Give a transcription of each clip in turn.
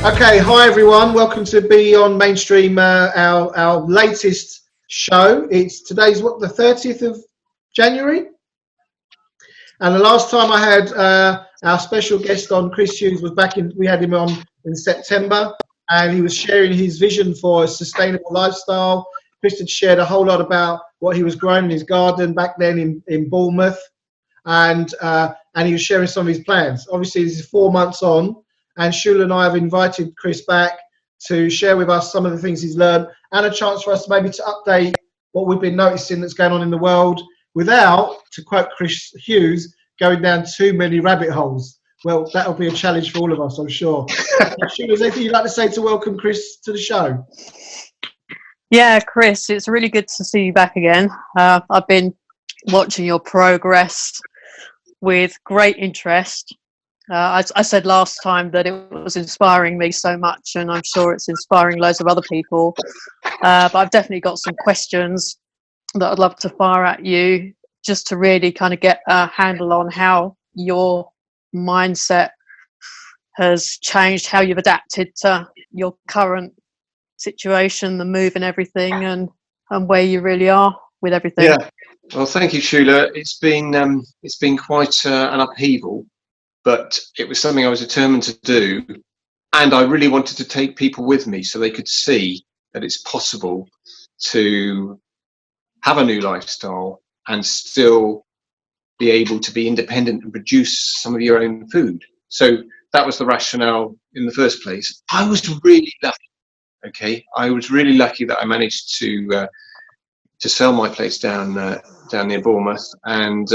Okay, hi everyone. Welcome to Be On Mainstream, our latest show. Today's what, the 30th of January, and the last time I had our special guest on, Chris Hughes, was we had him on in September, and he was sharing his vision for a sustainable lifestyle. Chris had shared a whole lot about what he was growing in his garden back then in Bournemouth, and he was sharing some of his plans. Obviously, this is 4 months on. And Shulagh and I have invited Chris back to share with us some of the things he's learned and a chance for us maybe to update what we've been noticing that's going on in the world without, to quote Chris Hughes, going down too many rabbit holes. Well, that'll be a challenge for all of us, I'm sure. Shulagh, is there anything you'd like to say to welcome Chris to the show? Yeah, Chris, it's really good to see you back again. I've been watching your progress with great interest. I said last time that it was inspiring me so much, and I'm sure it's inspiring loads of other people. But I've definitely got some questions that I'd love to fire at you, just to really kind of get a handle on how your mindset has changed, how you've adapted to your current situation, the move and everything, and where you really are with everything. Yeah, well, thank you, Shulagh. It's been quite an upheaval. But it was something I was determined to do, and I really wanted to take people with me so they could see that it's possible to have a new lifestyle and still be able to be independent and produce some of your own food. So that was the rationale in the first place. I was really lucky. Okay, I was really lucky that I managed to sell my place down near Bournemouth and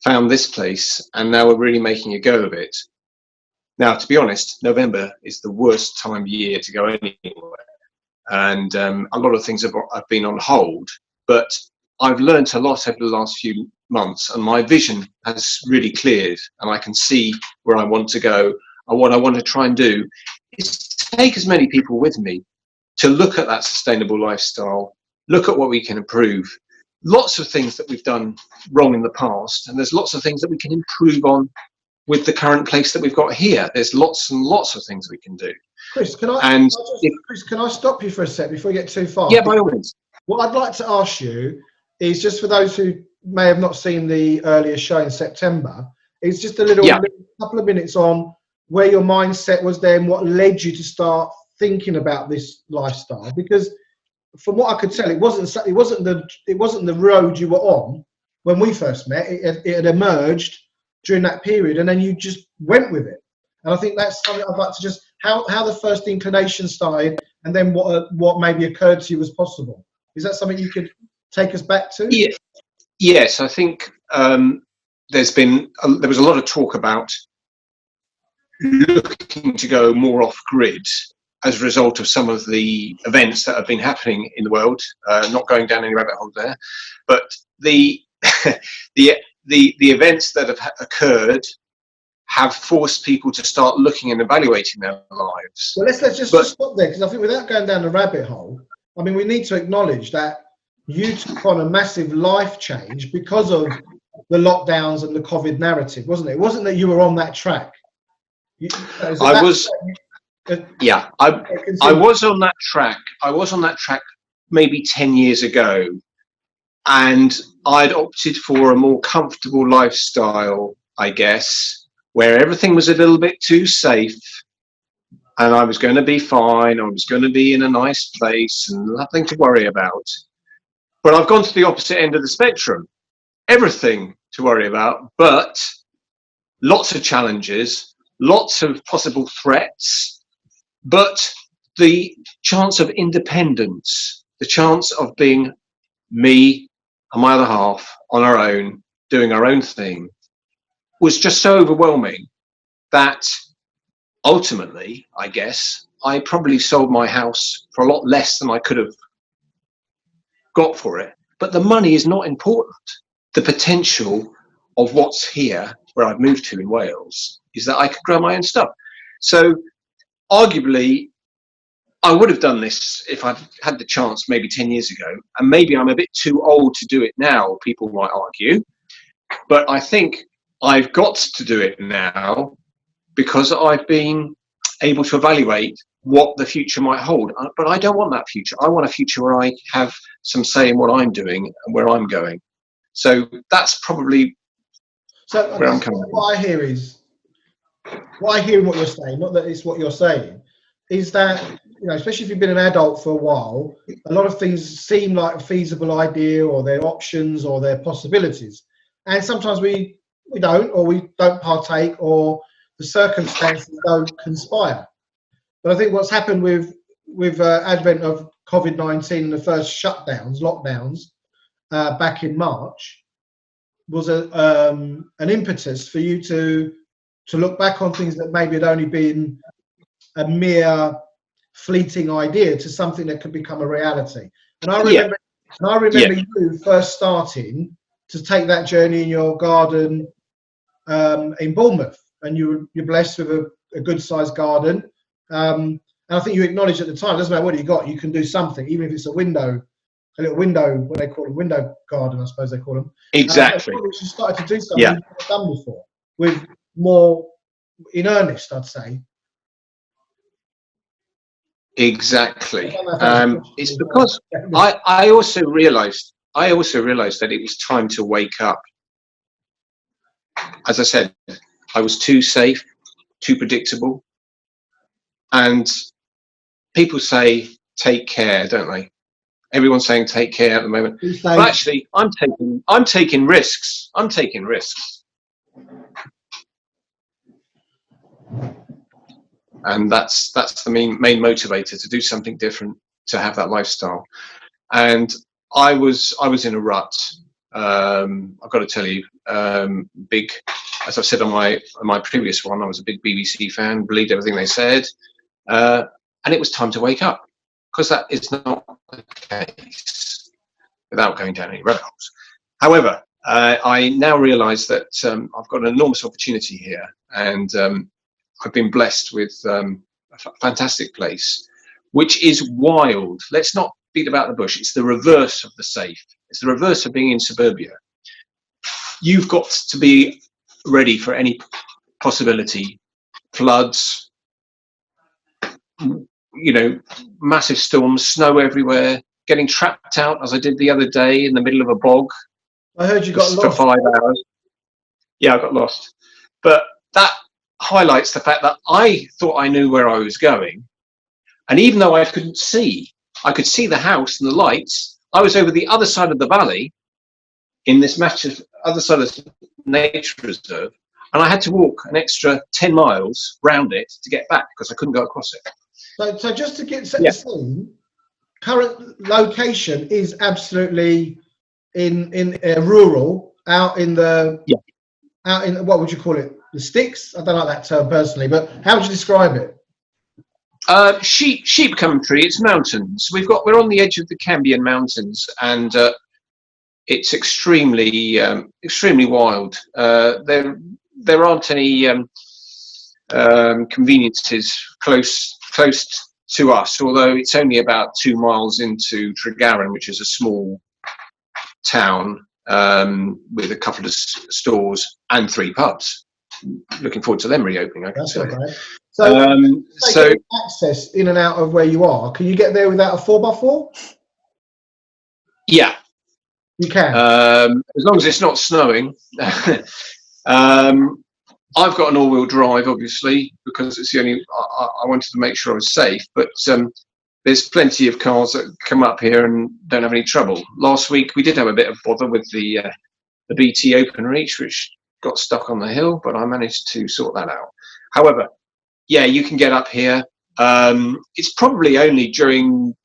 found this place, and now we're really making a go of it. Now, to be honest, November is the worst time of year to go anywhere, and a lot of things have been on hold, but I've learned a lot over the last few months, and my vision has really cleared, and I can see where I want to go. And what I want to try and do is take as many people with me to look at that sustainable lifestyle, look at what we can improve. Lots of things that we've done wrong in the past, and there's lots of things that we can improve on with the current place that we've got here. There's lots and lots of things we can do. Chris, can I stop you for a sec before you get too far? Yeah, by all means. What I'd like to ask you is, just for those who may have not seen the earlier show in September, it's just a couple of minutes on where your mindset was there and what led you to start thinking about this lifestyle, because from what I could tell, it wasn't the road you were on when we first met. It had emerged during that period, and then you just went with it. And I think that's something I'd like to just how the first inclination started, and then what maybe occurred to you was possible. Is that something you could take us back to? Yeah. Yes, I think there was a lot of talk about looking to go more off grid as a result of some of the events that have been happening in the world. Not going down any rabbit hole there, but the events that have occurred have forced people to start looking and evaluating their lives. Well, let's just stop there, because I think without going down the rabbit hole, I mean, we need to acknowledge that you took on a massive life change because of the lockdowns and the COVID narrative, wasn't it? It wasn't that you were on that track. I was on that track. I was on that track maybe 10 years ago, and I'd opted for a more comfortable lifestyle, I guess, where everything was a little bit too safe, and I was going to be fine. I was going to be in a nice place and nothing to worry about. But I've gone to the opposite end of the spectrum. Everything to worry about, but lots of challenges, lots of possible threats, but the chance of independence, the chance of being me and my other half on our own, doing our own thing, was just so overwhelming that ultimately, I guess, I probably sold my house for a lot less than I could have got for it. But the money is not important. The potential of what's here, where I've moved to in Wales, is that I could grow my own stuff. So arguably, I would have done this if I'd had the chance maybe 10 years ago, and maybe I'm a bit too old to do it now, people might argue. But I think I've got to do it now because I've been able to evaluate what the future might hold. But I don't want that future. I want a future where I have some say in what I'm doing and where I'm going. So that's probably where I'm coming from. What I hear in what you're saying, not that it's what you're saying, is that, you know, especially if you've been an adult for a while, a lot of things seem like a feasible idea, or they're options, or they're possibilities. And sometimes we don't, or we don't partake, or the circumstances don't conspire. But I think what's happened with advent of COVID-19 and the first lockdowns back in March, was an impetus for you to look back on things that maybe had only been a mere fleeting idea to something that could become a reality. And I remember you first starting to take that journey in your garden in Bournemouth, and you're blessed with a good sized garden. And I think you acknowledged at the time, doesn't matter what you got, you can do something, even if it's a little window, what they call a window garden, I suppose they call them. Exactly. You started to do something you've never done before, with more in earnest, I'd say. Exactly. It's because I also realised that it was time to wake up. As I said, I was too safe, too predictable, and people say take care, don't they? Everyone's saying take care at the moment. But actually, I'm taking risks. I'm taking risks. And that's the main motivator, to do something different, to have that lifestyle. And I was in a rut. I've got to tell you, big, as I've said on my previous one, I was a big BBC fan, believed everything they said, and it was time to wake up, because that is not the case, without going down any rabbit holes. However, I now realise that I've got an enormous opportunity here, and I've been blessed with a fantastic place, which is wild. Let's not beat about the bush. It's the reverse of the safe. It's the reverse of being in suburbia. You've got to be ready for any possibility. Floods, you know, massive storms, snow everywhere, getting trapped out, as I did the other day, in the middle of a bog. I heard you got lost for 5 hours. Yeah, I got lost. But that highlights the fact that I thought I knew where I was going, and even though I couldn't see, I could see the house and the lights. I was over the other side of the valley, in this massive other side of the nature reserve, and I had to walk an extra 10 miles round it to get back, because I couldn't go across it. So just to get set the scene, current location is absolutely in rural, out in what would you call it? The sticks? I don't like that term personally, but how would you describe it? Sheep country. It's mountains. We're on the edge of the Cambian Mountains, and it's extremely wild. There aren't any conveniences close to us, although it's only about 2 miles into Tregaron, which is a small town with a couple of stores and 3 pubs. Looking forward to them reopening, I can say. Okay. So access in and out of where you are, can you get there without a 4x4? Yeah, you can. As long as it's not snowing. I've got an all-wheel drive, obviously, because it's the only. I wanted to make sure I was safe, but there's plenty of cars that come up here and don't have any trouble. Last week we did have a bit of bother with the BT Openreach, which got stuck on the hill, but I managed to sort that out. However, yeah, you can get up here. It's probably only during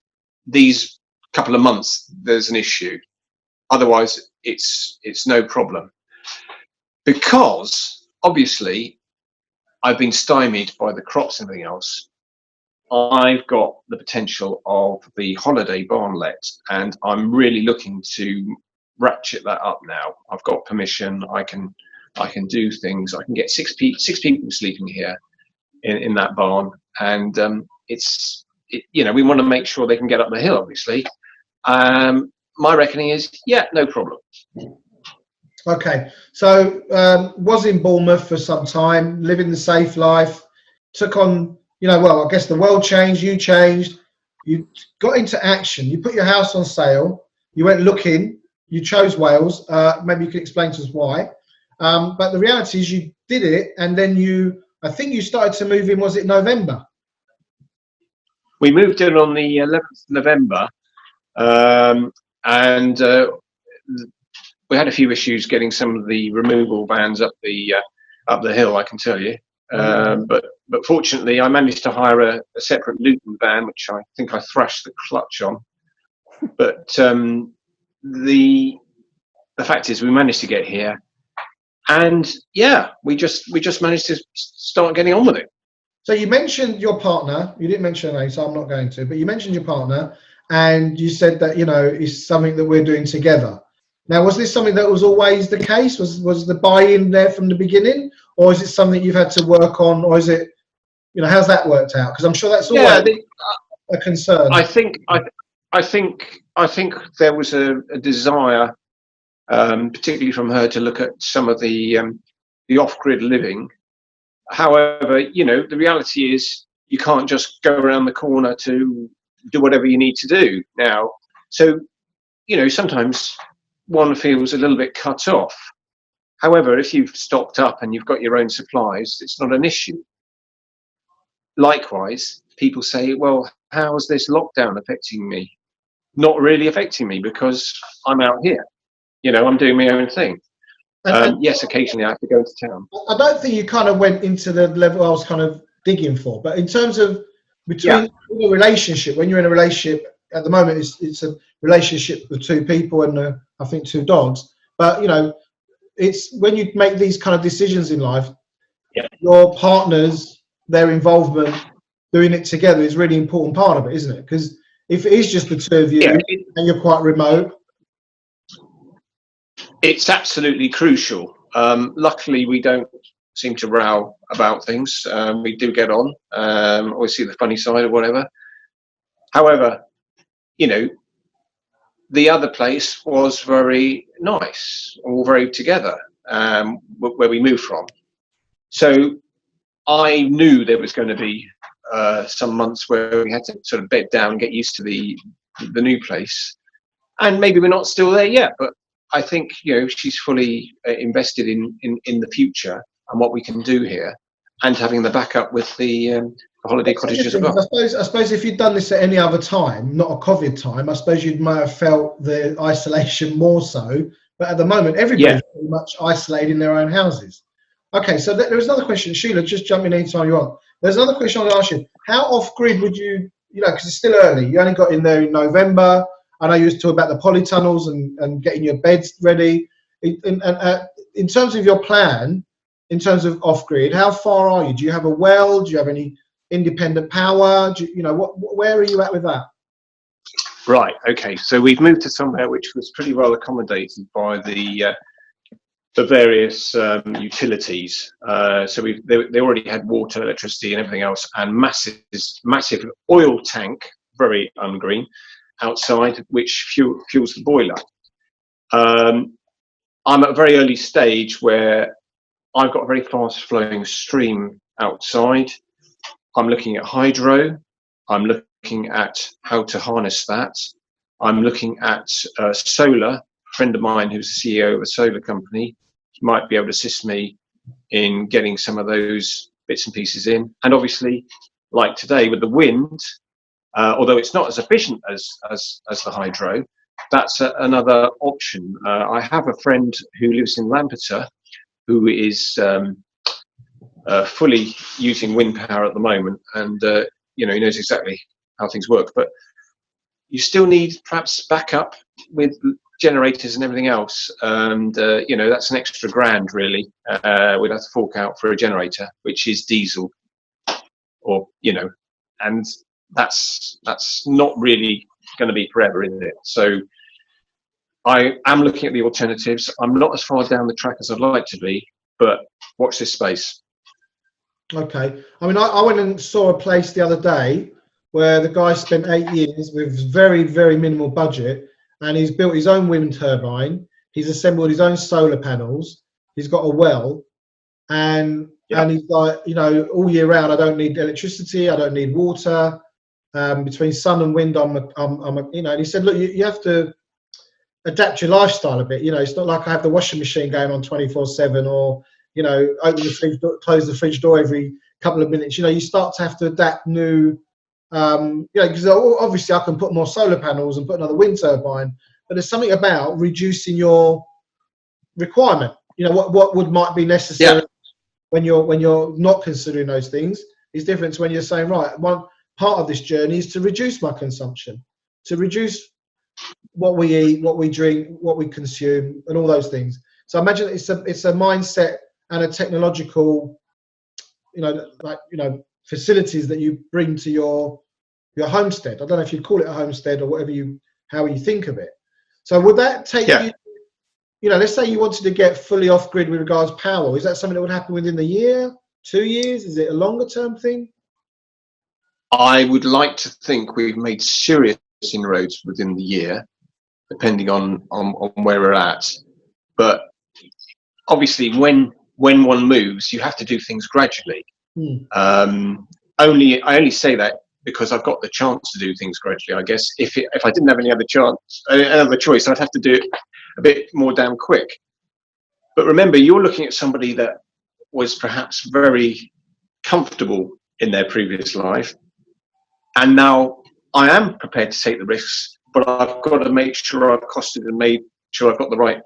these couple of months there's an issue. Otherwise, it's no problem. Because obviously, I've been stymied by the crops and everything else. I've got the potential of the holiday barn let, and I'm really looking to ratchet that up now. I've got permission. I can do things. I can get six people sleeping here in that barn, and we want to make sure they can get up the hill. Obviously, my reckoning is no problem. Okay, so was in Bournemouth for some time, living the safe life, took on you know, well, I guess the world changed, you changed, you got into action, you put your house on sale, you went looking, you chose Wales. Maybe you could explain to us why. But the reality is you did it, and then I think you started to move in, was it November? We moved in on the 11th of November, and we had a few issues getting some of the removal vans up the hill, I can tell you. But fortunately, I managed to hire a separate Luton van, which I think I thrashed the clutch on. But the fact is, we managed to get here, and yeah, we just managed to start getting on with it. So you mentioned your partner. You didn't mention her name, so I'm not going to. But you mentioned your partner, and you said that, you know, it's something that we're doing together. Now, was this something that was always the case? Was the buy-in there from the beginning, or is it something you've had to work on, or is it, you know, how's that worked out? Because I'm sure that's always a concern. I think there was a desire, particularly from her, to look at some of the off-grid living. However, you know, the reality is you can't just go around the corner to do whatever you need to do now. So, you know, sometimes one feels a little bit cut off. However, if you've stocked up and you've got your own supplies, it's not an issue. Likewise, people say, well, how is this lockdown affecting me? Not really affecting me, because I'm out here. You know, I'm doing my own thing. Yes, occasionally I have to go to town. I don't think you kind of went into the level I was kind of digging for, but in terms of between a relationship, when you're in a relationship at the moment, it's a relationship with two people and I think two dogs. But you know, it's when you make these kind of decisions in life, your partners, their involvement, doing it together is a really important part of it, isn't it? Because if it is just the two of you and you're quite remote, it's absolutely crucial. Luckily, we don't seem to row about things. We do get on. Always see the funny side or whatever. However, you know, the other place was very nice, all very together, where we moved from. So I knew there was going to be some months where we had to sort of bed down and get used to the new place. And maybe we're not still there yet, but I think, you know, she's fully invested in the future and what we can do here, and having the backup with the holiday cottages as well. I suppose if you'd done this at any other time, not a COVID time, I suppose you might have felt the isolation more so. But at the moment, everybody's pretty much isolated in their own houses. Okay, so there was another question. Shulagh, just jump in anytime you want. There's another question I want to ask you. How off-grid would you know, because it's still early. You only got in there in November. I know you was talking about the polytunnels and getting your beds ready. In terms of your plan, in terms of off-grid, how far are you? Do you have a well? Do you have any independent power? You know, where are you at with that? Right. Okay. So we've moved to somewhere which was pretty well accommodated by the various utilities. So they already had water, electricity, and everything else, and massive oil tank, very ungreen, outside, which fuels the boiler. I'm at a very early stage where I've got a very fast flowing stream outside. I'm looking at hydro. I'm looking at how to harness that. I'm looking at solar. A friend of mine who's the CEO of a solar company might be able to assist me in getting some of those bits and pieces in. And obviously, like today with the wind, although it's not as efficient as the hydro, that's another option. I have a friend who lives in Lampeter who is fully using wind power at the moment, and you know, he knows exactly how things work. But you still need perhaps backup with generators and everything else, and you know, that's an extra grand really. We'd have to fork out for a generator, which is diesel, or you know, and that's not really going to be forever, is it? So I am looking at the alternatives. I'm not as far down the track as I'd like to be, but watch this space. Okay. I mean, I went and saw a place the other day where the guy spent 8 years with very, very minimal budget, and he's built his own wind turbine. He's assembled his own solar panels. He's got a well, and Yeah. And he's like, you know, all year round, I don't need electricity, I don't need water. Between sun and wind, you know. And he said, look, you have to adapt your lifestyle a bit. You know, it's not like I have the washing machine going on 24/7, or, you know, open the fridge door, close the fridge door every couple of minutes. You know, you start to have to adapt new. You know, because obviously I can put more solar panels and put another wind turbine, but there's something about reducing your requirement. You know, what might be necessary. Yeah. When you're not considering those things, is different to when you're saying, right, one part of this journey is to reduce my consumption, to reduce what we eat, what we drink, what we consume, and all those things. So I imagine it's a mindset and a technological, you know, like, you know, facilities that you bring to your homestead. I don't know if you call it a homestead or however you think of it. So would that take you? You know, let's say you wanted to get fully off grid with regards to power. Is that something that would happen within the year, 2 years? Is it a longer term thing? I would like to think we've made serious inroads within the year, depending on where we're at. But obviously, when one moves, you have to do things gradually. I only say that because I've got the chance to do things gradually. I guess if I didn't have any other choice, I'd have to do it a bit more damn quick. But remember, you're looking at somebody that was perhaps very comfortable in their previous life, and now I am prepared to take the risks, but I've got to make sure I've costed and made sure I've got the right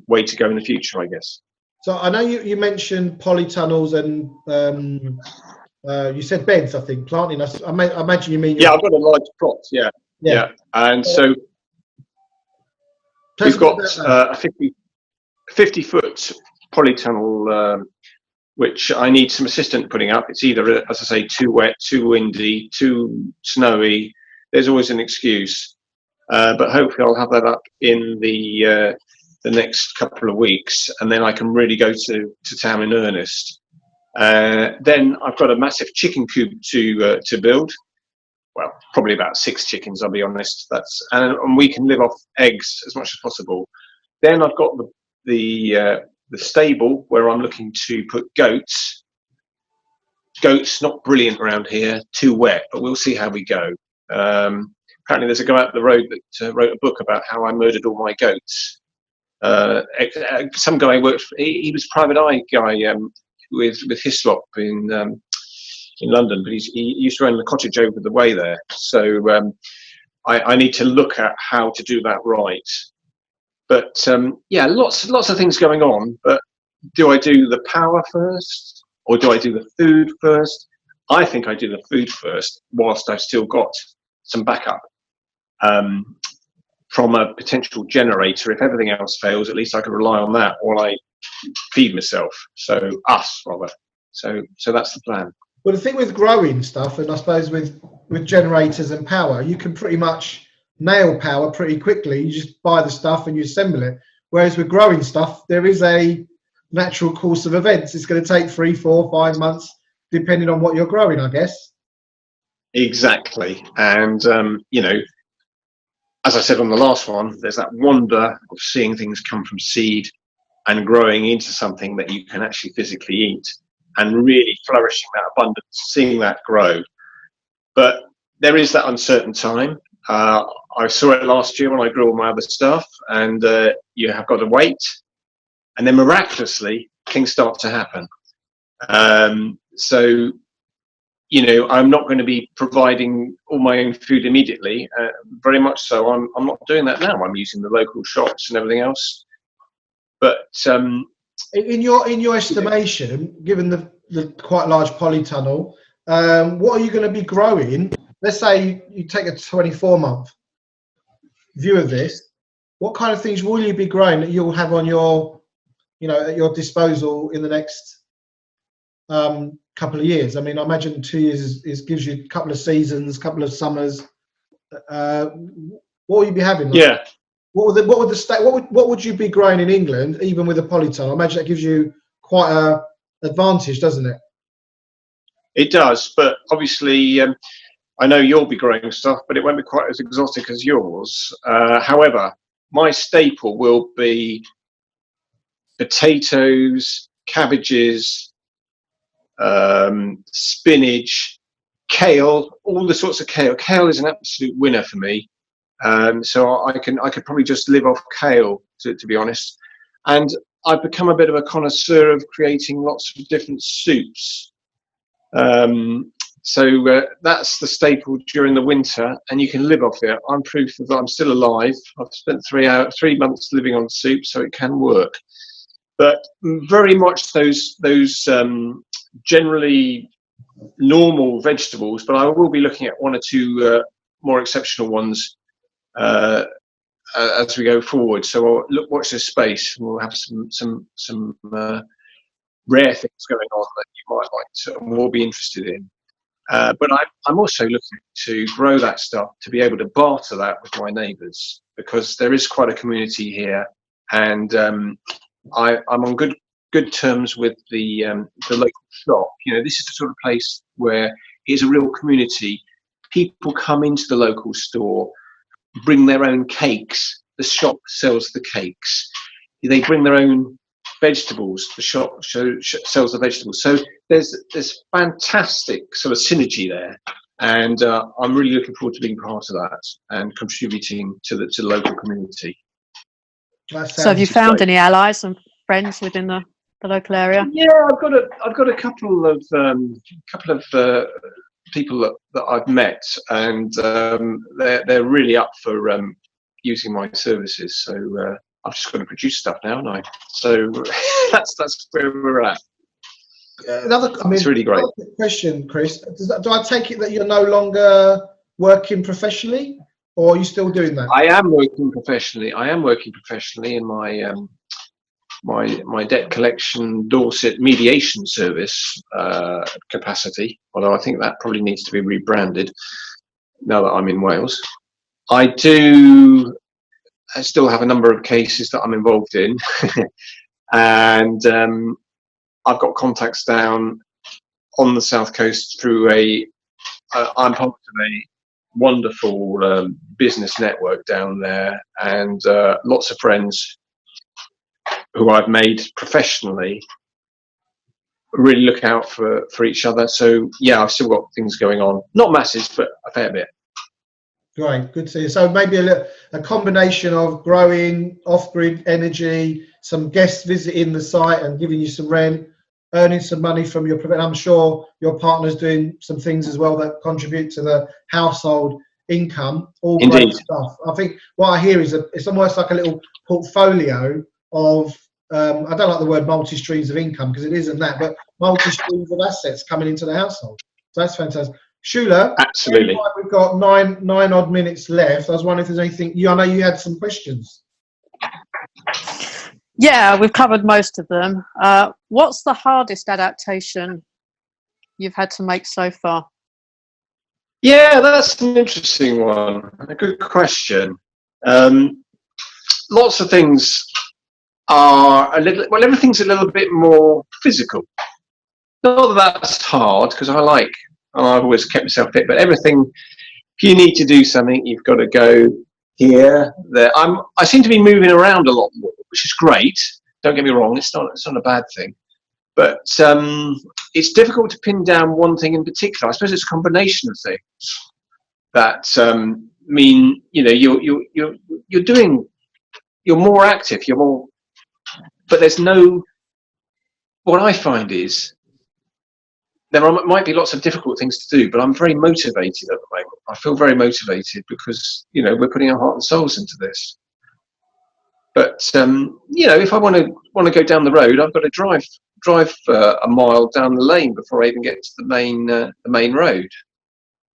way to go in the future, I guess. So I know you mentioned polytunnels and you said beds, I think, planting. I imagine you mean... Yeah, I've got a large plot, yeah. And so we've got a 50-foot polytunnel, which I need some assistant putting up. It's either, as I say, too wet, too windy, too snowy. There's always an excuse. But hopefully I'll have that up in the next couple of weeks, and then I can really go to town in earnest. Then I've got a massive chicken coop to build. Well, probably about 6 chickens, I'll be honest. And we can live off eggs as much as possible. Then I've got the stable where I'm looking to put goats. Goats, not brilliant around here, too wet, but we'll see how we go. Apparently there's a guy up the road that wrote a book about how I murdered all my goats. Some guy worked for, he was a private eye guy with Hislop in London, but he used to own the cottage over the way there. So I need to look at how to do that right. But yeah, lots of things going on. But do I do the power first, or do I do the food first? I think I do the food first, whilst I've still got some backup from a potential generator. If everything else fails, at least I can rely on that while I feed myself. So us, rather. So that's the plan. Well, the thing with growing stuff, and I suppose with generators and power, you can pretty much nail power pretty quickly. You just buy the stuff and you assemble it. Whereas with growing stuff, there is a natural course of events. It's going to take 3, 4, 5 months, depending on what you're growing, I guess. Exactly. And, you know, as I said on the last one, there's that wonder of seeing things come from seed and growing into something that you can actually physically eat, and really flourishing that abundance, seeing that grow. But there is that uncertain time. I saw it last year when I grew all my other stuff, and you have got to wait, and then miraculously things start to happen. So, you know, I'm not going to be providing all my own food immediately. Very much so. I'm not doing that now. I'm using the local shops and everything else. But in your estimation, given the quite large polytunnel, what are you going to be growing? Let's say you take a 24-month view of this. What kind of things will you be growing that you'll have on your, you know, at your disposal in the next couple of years? I mean, I imagine 2 years gives you a couple of seasons, a couple of summers. What will you be having? Like? Yeah. What would you be growing in England, even with a polytunnel? I imagine that gives you quite a advantage, doesn't it? It does, but obviously, I know you'll be growing stuff, but it won't be quite as exotic as yours. However, my staple will be potatoes, cabbages, spinach, kale, all the sorts of kale. Kale is an absolute winner for me. So I could probably just live off kale, to be honest. And I've become a bit of a connoisseur of creating lots of different soups. So that's the staple during the winter, and you can live off it. I'm proof that I'm still alive. I've spent 3 months living on soup, so it can work. But very much those generally normal vegetables, but I will be looking at one or two more exceptional ones as we go forward. So watch this space, and we'll have some rare things going on that you might like to and will be interested in. But I'm also looking to grow that stuff to be able to barter that with my neighbours, because there is quite a community here, and I'm on good terms with the local shop. This is the sort of place where it's a real community. People come into the local store, bring their own cakes. The shop sells the cakes. They bring their own vegetables. The shop sells the vegetables. So there's fantastic sort of synergy there, and I'm really looking forward to being part of that and contributing to the local community. So have you found any allies and friends within the local area? Yeah, I've got a couple of people that I've met, and they're really up for using my services. So I've just got to produce stuff now, haven't I? So that's where we're at. It's really great. Question, Chris. Do I take it that you're no longer working professionally, or are you still doing that? I am working professionally. In my my debt collection Dorset mediation service capacity, although I think that probably needs to be rebranded now that I'm in Wales. I still have a number of cases that I'm involved in, and I've got contacts down on the South Coast through I'm part of a wonderful business network down there, and lots of friends who I've made professionally really look out for each other. So yeah, I've still got things going on, not masses, but a fair bit. Great, good to hear. So maybe a combination of growing off-grid energy, some guests visiting the site and giving you some rent, earning some money from your, and I'm sure your partner's doing some things as well that contribute to the household income. All Indeed. Great stuff. I think what I hear is it's almost like a little portfolio of, I don't like the word multi-streams of income because it isn't that, but multi-streams of assets coming into the household. So that's fantastic. Shulagh, absolutely. We've got nine odd minutes left. I was wondering if there's anything. I know you had some questions. Yeah, we've covered most of them. What's the hardest adaptation you've had to make so far? Yeah, that's an interesting one. A good question. Lots of things are everything's a little bit more physical. Not that that's hard, because I've always kept myself fit, but everything, if you need to do something, you've got to go here, there. I seem to be moving around a lot more, which is great. Don't get me wrong, it's not a bad thing. But it's difficult to pin down one thing in particular. I suppose it's a combination of things that mean, you're more active, but there's no, what I find is, there might be lots of difficult things to do, but I'm very motivated at the moment. I feel very motivated because, we're putting our heart and souls into this. But, if I want to go down the road, I've got to drive a mile down the lane before I even get to the main road.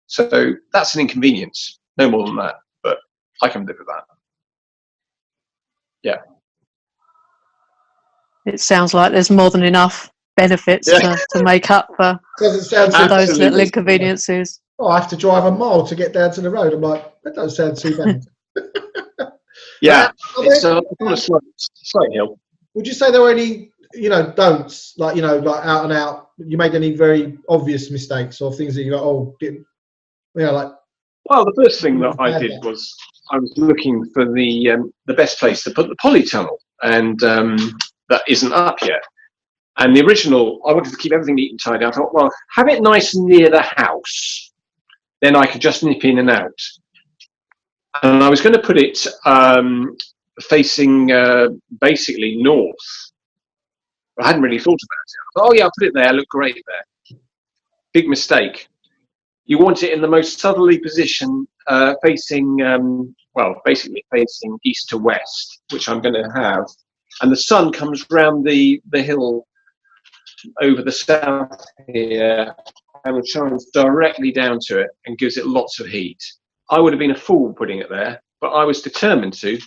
So that's an inconvenience, no more than that, but I can live with that. Yeah. It sounds like there's more than enough benefits to make up for those little inconveniences. Oh, I have to drive a mile to get down to the road. I'm like, that doesn't sound too bad. Yeah, it's on a slight hill. Would you say there were any, don'ts, like out and out? You made any very obvious mistakes or things that you go, Well, the first thing that I did was I was looking for the best place to put the polytunnel, and that isn't up yet. And the original, I wanted to keep everything neat and tidy. I thought, well, have it nice and near the house, then I could just nip in and out. And I was going to put it facing basically north. I hadn't really thought about it. I thought, oh yeah, I'll put it there. Look great there. Big mistake. You want it in the most southerly position, facing, well, basically facing east to west, which I'm going to have. And the sun comes round the hill over the south here and shines directly down to it and gives it lots of heat. I would have been a fool putting it there, but I was determined to.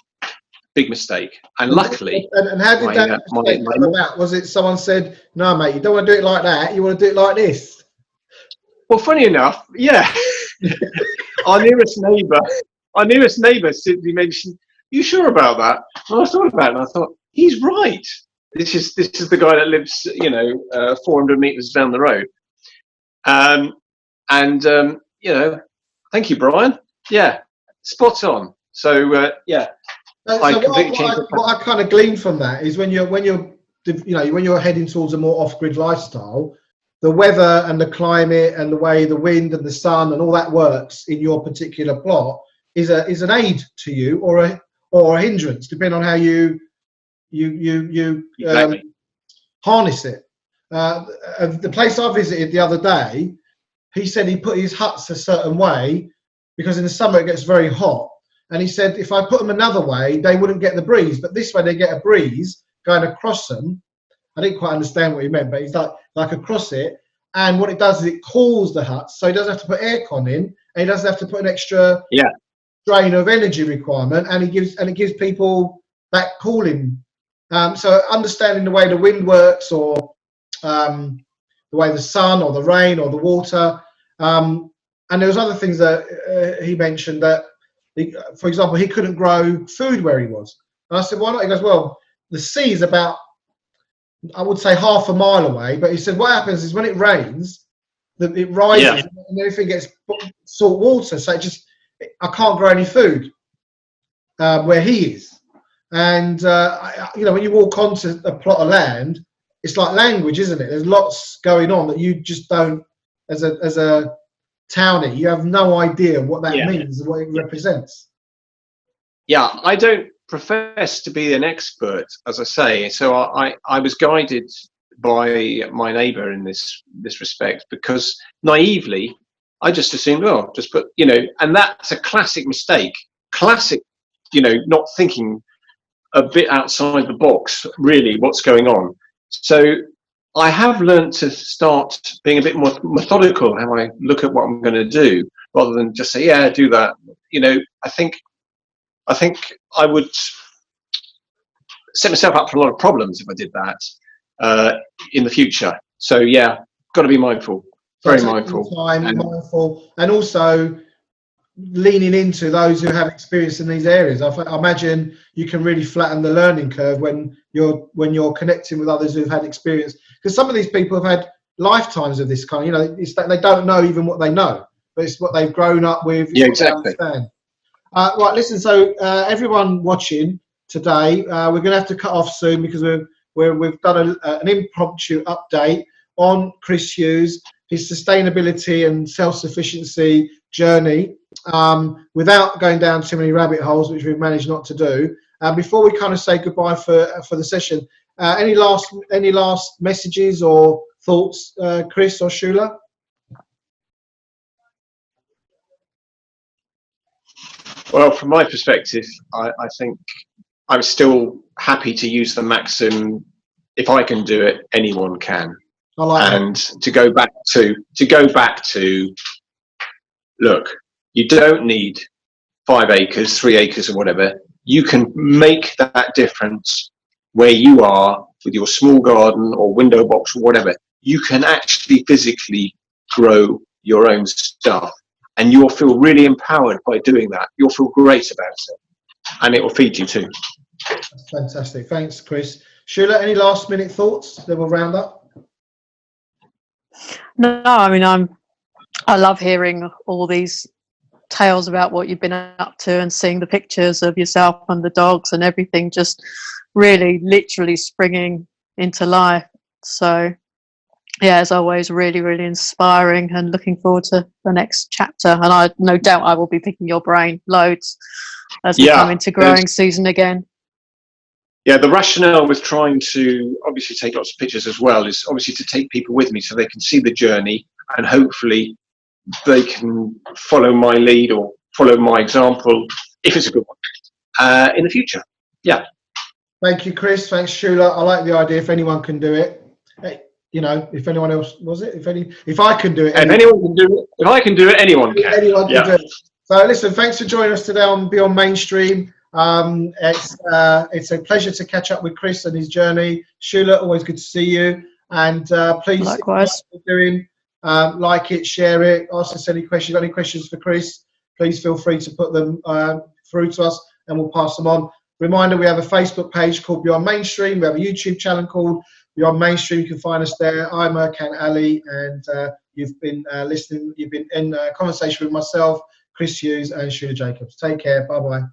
Big mistake. And luckily... And how did that mistake come about? Was it someone said, no, mate, you don't want to do it like that, you want to do it like this? Well, funny enough, yeah. Our nearest neighbour simply mentioned, you sure about that? And I thought about it and I thought, he's right. This is the guy that lives, 400 metres down the road. Thank you, Brian. Yeah, spot on. So, yeah. What I kind of gleaned from that is when you're heading towards a more off-grid lifestyle, the weather and the climate and the way the wind and the sun and all that works in your particular plot is an aid to you or a hindrance, depending on how you exactly. Harness it. The place I visited the other day, he said he put his huts a certain way because in the summer it gets very hot. And he said, if I put them another way, they wouldn't get the breeze. But this way, they get a breeze going across them. I didn't quite understand what he meant, but he's like across it. And what it does is it cools the huts. So he doesn't have to put aircon in. And he doesn't have to put an extra drain of energy requirement. And it gives people that cooling. So understanding the way the wind works or the way the sun or the rain or the water. And there was other things that he mentioned that, for example, he couldn't grow food where he was. And I said, why not? He goes, well, the sea is about, I would say, half a mile away. But he said, what happens is when it rains, it rises and everything gets salt water. So I can't grow any food where he is. And, when you walk onto a plot of land, it's like language, isn't it? There's lots going on that you just don't, as a townie, you have no idea what that means and what it represents. Yeah, I don't profess to be an expert, as I say. So I was guided by my neighbour in this respect because naively I just assumed, just put, and that's a classic mistake. Classic, not thinking a bit outside the box, really, what's going on. So I have learned to start being a bit more methodical how I look at what I'm going to do, rather than just say, yeah, do that. I think I would set myself up for a lot of problems if I did that in the future. So yeah, got to be mindful, very mindful. Mindful, and also leaning into those who have experience in these areas. I imagine you can really flatten the learning curve when you're connecting with others who've had experience, because some of these people have had lifetimes of this kind. It's that they don't know even what they know, but it's what they've grown up with. Yeah, exactly. Right, listen. So everyone watching today, we're going to have to cut off soon because we've done an impromptu update on Chris Hughes, his sustainability and self-sufficiency journey, without going down too many rabbit holes, which we've managed not to do. Before we kind of say goodbye for the session, any last messages or thoughts, Chris or Shulagh? Well, from my perspective, I think I'm still happy to use the maxim, if I can do it, anyone can. I like and that. to go back to, look, you don't need 5 acres, 3 acres or whatever. You can make that difference where you are with your small garden or window box or whatever. You can actually physically grow your own stuff. And you'll feel really empowered by doing that. You'll feel great about it. And it will feed you too. That's fantastic. Thanks, Chris. Shulagh, any last minute thoughts that we'll round up? No, I mean, I love hearing all these tales about what you've been up to and seeing the pictures of yourself and the dogs and everything just really literally springing into life. So yeah, as always, really, really inspiring, and looking forward to the next chapter. And I no doubt I will be picking your brain loads as we come into growing season again. Yeah, the rationale with trying to obviously take lots of pictures as well is obviously to take people with me so they can see the journey, and hopefully they can follow my lead or follow my example, if it's a good one, in the future. Yeah. Thank you, Chris. Thanks, Shulagh. I like the idea. If anyone can do it, you know, if anyone else was it, if I can do it, if anyone can do it, if I can do it, anyone can. Anyone can do it. So listen, thanks for joining us today on Beyond Mainstream. It's a pleasure to catch up with Chris and his journey. Shulagh, always good to see you. And please, likewise, if you're doing, like it, share it, ask us any questions. Got any questions for Chris? Please feel free to put them through to us, and we'll pass them on. Reminder: we have a Facebook page called Beyond Mainstream. We have a YouTube channel called Beyond Mainstream. You can find us there. I'm Erkan and you've been listening. You've been in conversation with myself, Chris Hughes, and Shulagh Jacobs. Take care. Bye bye.